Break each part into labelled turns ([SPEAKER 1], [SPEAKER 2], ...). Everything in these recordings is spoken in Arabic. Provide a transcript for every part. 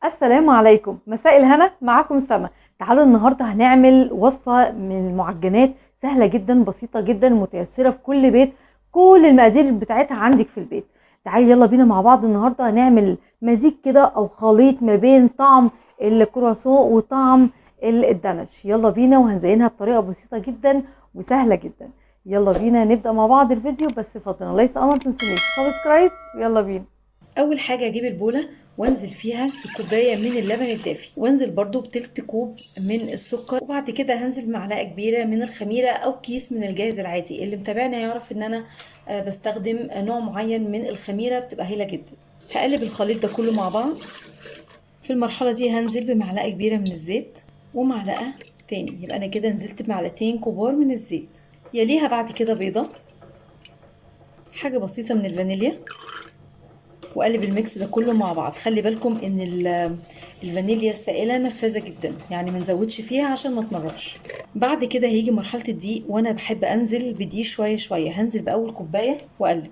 [SPEAKER 1] السلام عليكم، مساء الهنا. معاكم سما. تعالوا النهارده هنعمل وصفه من المعجنات سهله جدا بسيطه جدا متيسره في كل بيت. كل المقادير بتاعتها عندك في البيت. تعالي يلا بينا مع بعض النهارده هنعمل مزيج كده او خليط ما بين طعم الكرواسون وطعم الدانش. يلا بينا وهنزينها بطريقه بسيطه جدا وسهله جدا. يلا بينا نبدا مع بعض الفيديو، بس فضلا ليس امر تنسونيش سبسكرايب. يلا بينا. اول حاجه اجيب البوله وانزل فيها بكوبايه من اللبن الدافي، وانزل برضو بتلت كوب من السكر، وبعد كده هنزل بمعلقه كبيره من الخميره او كيس من الجاهز العادي. اللي متابعنا يعرف ان انا بستخدم نوع معين من الخميره بتبقى هايله جدا. هقلب الخليط ده كله مع بعض. في المرحله دي هنزل بمعلقه كبيره من الزيت ومعلقه تاني، يبقى انا كده نزلت بمعلقتين كبار من الزيت. يليها بعد كده بيضه، حاجه بسيطه من الفانيليا، واقلب الميكس ده كله مع بعض. خلي بالكم ان الفانيليا السائله نفاذه جدا، يعني ما نزودش فيها عشان ما تمررش. بعد كده هيجي مرحله الدقيق، وانا بحب انزل بدقيق شويه شويه. هنزل باول كوبايه واقلب.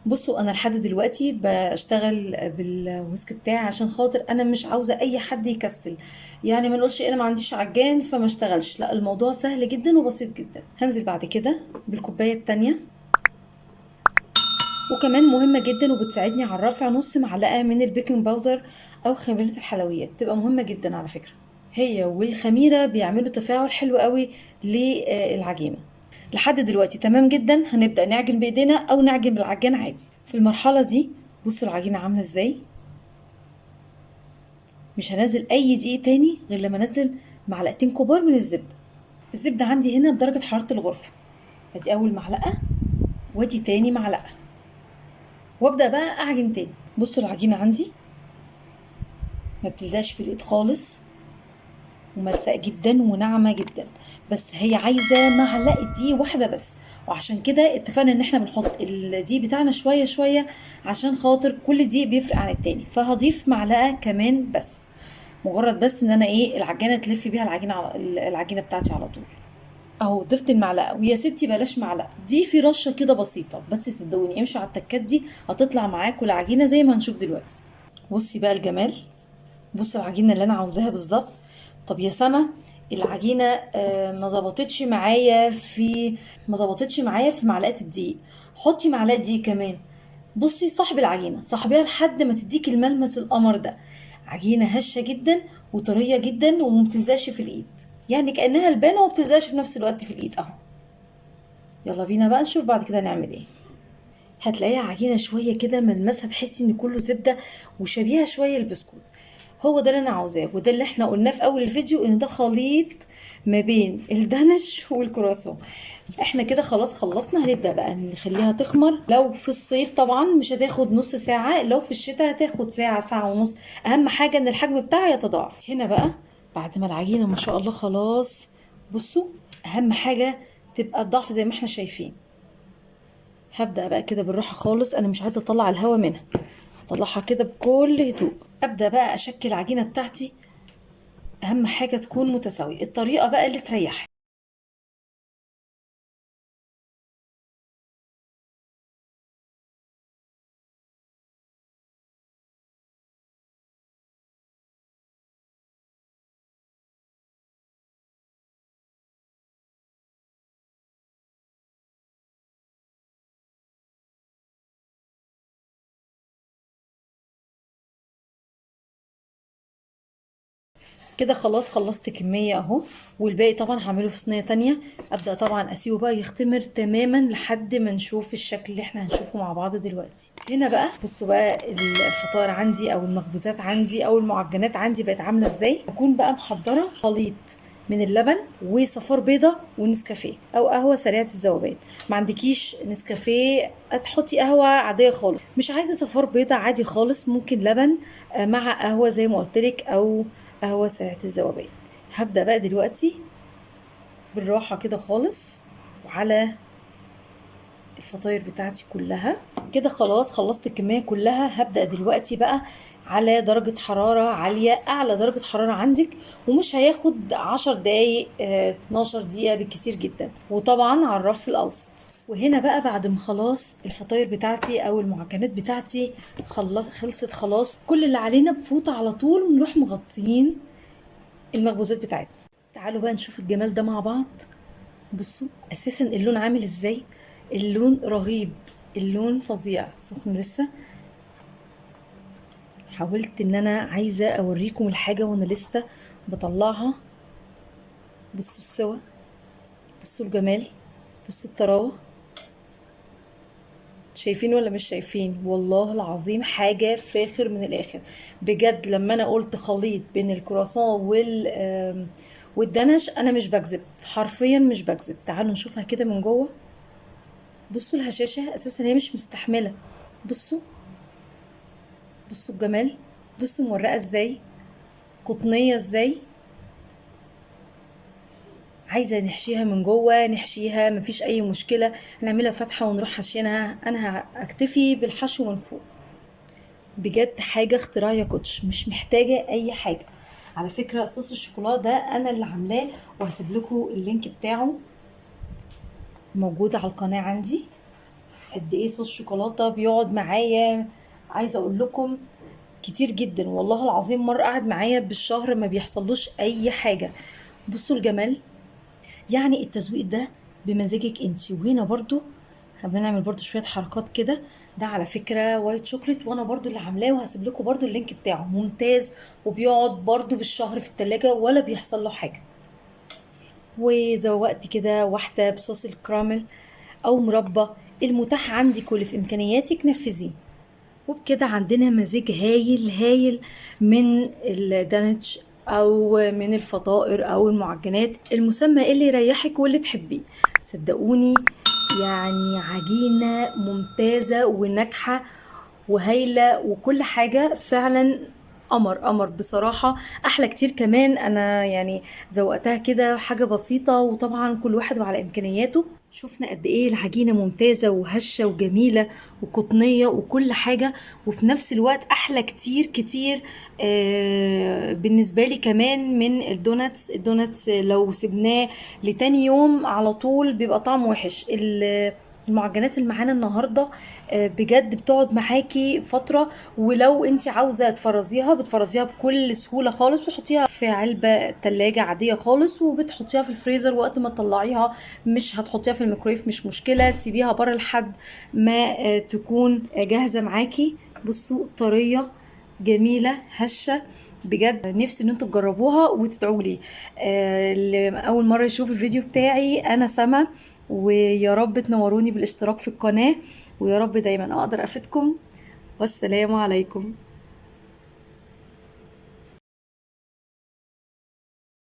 [SPEAKER 1] بصوا انا لحد دلوقتي بشتغل بالويسك بتاعي عشان خاطر انا مش عاوزه اي حد يكسل، يعني ما نقولش انا ما عنديش عجان فما اشتغلش، لا الموضوع سهل جدا وبسيط جدا. هنزل بعد كده بالكوبايه التانية، وكمان مهمة جدا وبتساعدني على الرفع نص معلقة من البيكنج باودر أو خميرة الحلويات، تبقى مهمة جدا على فكرة. هي والخميرة بيعملوا تفاعل حلو قوي للعجينة. لحد دلوقتي تمام جدا. هنبدأ نعجن بإيدينا أو نعجن بالعجان عادي. في المرحلة دي بصوا العجينة عاملة ازاي. مش هنزل أي دقيق تاني غير لما انزل معلقتين كبار من الزبدة. الزبدة عندي هنا بدرجة حرارة الغرفة. ادي أول معلقة وادي تاني معلقة، وابدأ بقى أعجن تاني. بصوا العجينة عندي ما بتلزقش في الايد خالص، وملساء جدا وناعمه جدا، بس هي عايزه معلقه دقيق واحده بس. وعشان كده اتفقنا ان احنا بنحط الدقيق بتاعنا شويه شويه، عشان خاطر كل دقيق بيفرق عن التاني. فهضيف معلقه كمان بس، مجرد بس ان انا العجانه تلف بيها العجينه بتاعتي على طول. اهو ضفت المعلقه. ويا ستي بلاش معلقه، ضيفي رشه كده بسيطه بس، صدقوني امشي على التكات دي هتطلع معاكوا العجينه زي ما هنشوف دلوقتي. بصي بقى الجمال، بص العجينه اللي انا عاوزاها بالظبط. طب يا سما العجينه ما ظبطتش معايا في معلقه الدقيق. حطي معلقه دقيق كمان. بصي صاحب العجينه صاحبيها لحد ما تديكي الملمس القمر ده. عجينه هشه جدا وطريه جدا ومبتلزقش في الايد، يعني كانها لبانه ومبتلزقش في نفس الوقت في الايد اهو. يلا بينا بقى نشوف بعد كده نعمل ايه. هتلاقيها عجينه شويه كده ملمسها تحسي ان كله زبده وشبيهه شويه البسكوت. هو ده اللي انا عاوزاه، وده اللي احنا قلناه في اول الفيديو ان ده خليط ما بين الدانش والكرواسون. احنا كده خلاص خلصنا. هنبدأ بقى نخليها تخمر. لو في الصيف طبعا مش هتاخد نص ساعة، لو في الشتاء هتاخد ساعة ساعة ونص. اهم حاجة ان الحجم بتاعها يتضاعف. هنا بقى بعد ما العجينة ما شاء الله خلاص، بصوا اهم حاجة تبقى الضعف زي ما احنا شايفين. هبدأ بقى كده بالراحة خالص، انا مش عايزة اطلع الهواء منها، هطلعها كده بكل هدوء. ابدأ بقى اشكل العجينة بتاعتي. اهم حاجة تكون متساوية، الطريقة بقى اللي تريحك. كده خلاص خلصت كمية اهو، والباقي طبعا هعمله في صينية تانية. ابدأ طبعا اسيبه بقى يختمر تماما لحد ما نشوف الشكل اللي احنا هنشوفه مع بعض دلوقتي. هنا بقى بصوا بقى الفطار عندي او المخبوزات عندي او المعجنات عندي بقت عاملة ازاي. اكون بقى محضرة خليط من اللبن وصفار بيضة ونسكافيه او قهوة سريعة الذوبان. ما عندكيش نسكافيه هتحطي قهوة عادية خالص. مش عايزة صفار بيضة عادي خالص، ممكن لبن مع قهوة زي ما قلتلك او قهوة سريعة الذوبان. هبدأ بقى دلوقتي بالراحة كده خالص وعلى الفطاير بتاعتي كلها. كده خلاص خلصت الكمية كلها. هبدأ دلوقتي بقى على درجة حرارة عالية، أعلى درجة حرارة عندك، ومش هياخد 10 دقايق 12 دقيقة بالكثير جدا، وطبعا على الرف الأوسط. وهنا بقى بعد ما خلاص الفطاير بتاعتي او المعجنات بتاعتي خلصت خلاص، كل اللي علينا بفوطة على طول ونروح مغطيين المخبوزات بتاعتنا. تعالوا بقى نشوف الجمال ده مع بعض. بصوا اساسا اللون عامل ازاي، اللون رهيب، اللون فظيع، سخن لسه. حاولت ان انا عايزة اوريكم الحاجة وانا لسه بطلعها. بصوا السوا، بصوا الجمال، بصوا الطراوة. شايفين ولا مش شايفين؟ والله العظيم حاجة فاخر من الآخر بجد. لما أنا قلت خليط بين الكرواسون والدنش، أنا مش بكذب، حرفيا مش بكذب. تعالوا نشوفها كده من جوه. بصوا الهشاشة أساسا هي مش مستحملة. بصوا، بصوا الجمال، بصوا مورقة ازاي، قطنية ازاي. عايزة نحشيها من جوه نحشيها، مفيش أي مشكلة، نعملها فتحة ونروح حاشينها. أنا هكتفي بالحشو من فوق. بجد حاجة اختراع يا كوتش، مش محتاجة اي حاجة. على فكرة صوص الشوكولاته ده انا اللي عاملاه، وهسيب لكم اللينك بتاعه موجود على القناة عندي. قد ايه صوص شوكولاتة بيقعد معايا، عايزة اقول لكم كتير جدا والله العظيم. مرة قعد معايا بالشهر ما بيحصلوش اي حاجة. بصوا الجمال، يعني التزويق ده بمزاجك انتي. وهنا برضو هنعمل برضو شوية حركات كده. ده على فكرة وايت شوكليت وانا برضو اللي عاملاه، وهسيب لكم برضو اللينك بتاعه، ممتاز وبيقعد برضو بالشهر في التلاجة ولا بيحصل له حاجة. وزوقت كده واحدة بصوص الكراميل او مربى، المتاح عندك واللي في امكانياتك نفذيه. وبكده عندنا مزيج هايل هايل من الدانتش او من الفطائر او المعجنات، المسمى اللي يريحك واللي تحبيه. صدقوني يعني عجينة ممتازة وناجحة وهايلة وكل حاجة فعلا. قمر قمر بصراحة، احلى كتير كمان. انا يعني زوقتها كده حاجة بسيطة، وطبعا كل واحد وعلى امكانياته. شفنا قد ايه العجينة ممتازة وهشة وجميلة وقطنية وكل حاجة، وفي نفس الوقت احلى كتير كتير بالنسبة لي كمان من الدوناتس. الدوناتس لو سبناه لتاني يوم على طول بيبقى طعم وحش. المعجنات اللي معانا النهارده بجد بتقعد معاكي فتره، ولو انت عاوزه تفرزيها بتفرزيها بكل سهوله خالص. بتحطيها في علبه تلاجة عاديه خالص، وبتحطيها في الفريزر. وقت ما تطلعيها مش هتحطيها في الميكرويف مش مشكله، سيبيها بره لحد ما تكون جاهزه معاكي. بصوا طريه جميله هشه بجد. نفسي ان انتوا تجربوها وتدعوا لي. اللي اول مره يشوف الفيديو بتاعي، انا سما، ويا رب تنوروني بالاشتراك في القناة، ويا رب دايما اقدر افيدكم. والسلام عليكم.